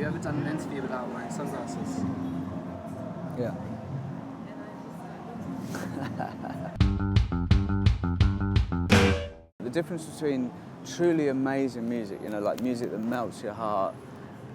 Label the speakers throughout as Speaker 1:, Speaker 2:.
Speaker 1: you ever done an interview without wearing sunglasses?
Speaker 2: Yeah. The difference between truly amazing music, you know, like music that melts your heart,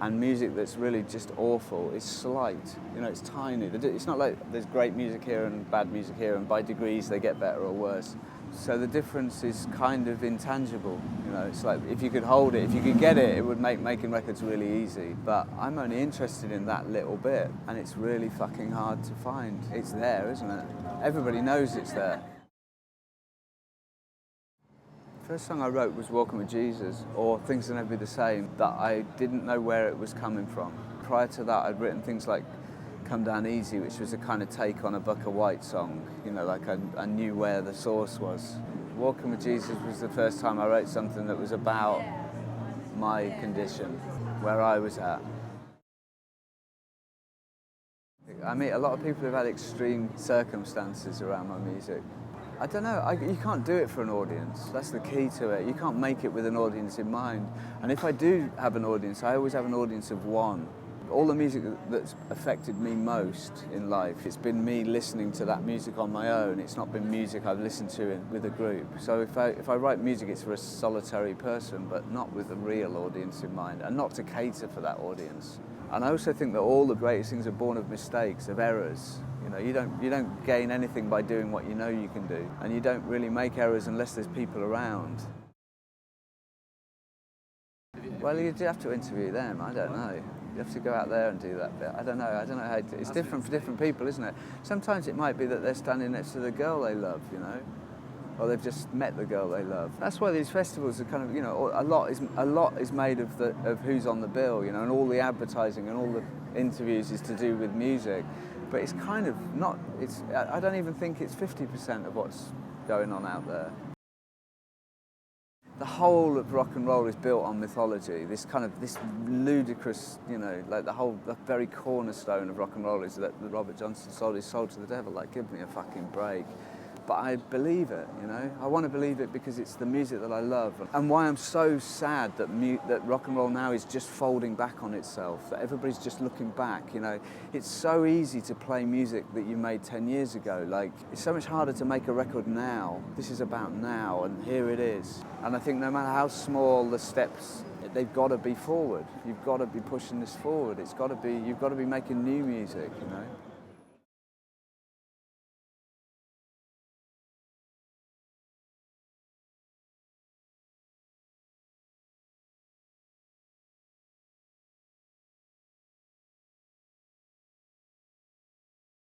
Speaker 2: and music that's really just awful is slight. You know, it's tiny. It's not like there's great music here and bad music here, and by degrees they get better or worse. So the difference is kind of intangible. You know, it's like if you could hold it, if you could get it, it would make making records really easy. But I'm only interested in that little bit, and it's really fucking hard to find. It's there, isn't it? Everybody knows it's there. First song I wrote was Walking with Jesus, or Things Will Never Be the Same, that I didn't know where it was coming from. Prior to that, I'd written things like Come Down Easy, which was a kind of take on a Buck of White song, you know, like I knew where the source was. Walking with Jesus was the first time I wrote something that was about my condition, where I was at. I meet a lot of people who've had extreme circumstances around my music. I don't know, you can't do it for an audience. That's the key to it. You can't make it with an audience in mind. And if I do have an audience, I always have an audience of one. All the music that's affected me most in life, it's been me listening to that music on my own. It's not been music I've listened to with a group. So if I write music, it's for a solitary person, but not with a real audience in mind, and not to cater for that audience. And I also think that all the greatest things are born of mistakes, of errors. You know, you don't gain anything by doing what you know you can do, and you don't really make errors unless there's people around. Well, you do have to interview them. I don't know. You have to go out there and do that bit. I don't know how it's different for different people, isn't it? Sometimes it might be that they're standing next to the girl they love, you know, or they've just met the girl they love. That's why these festivals are kind of, you know, a lot is made of who's on the bill, you know, and all the advertising and all the interviews is to do with music. But it's kind of not, I don't even think it's 50% of what's going on out there. The whole of rock and roll is built on mythology, this ludicrous, you know, like the very cornerstone of rock and roll is that Robert Johnson sold his soul to the devil. Like, give me a fucking break. But I believe it, you know. I want to believe it because it's the music that I love. And why I'm so sad that rock and roll now is just folding back on itself, that everybody's just looking back, you know. It's so easy to play music that you made 10 years ago. Like, it's so much harder to make a record now. This is about now, and here it is. And I think no matter how small the steps, they've got to be forward. You've got to be pushing this forward. You've got to be making new music, you know.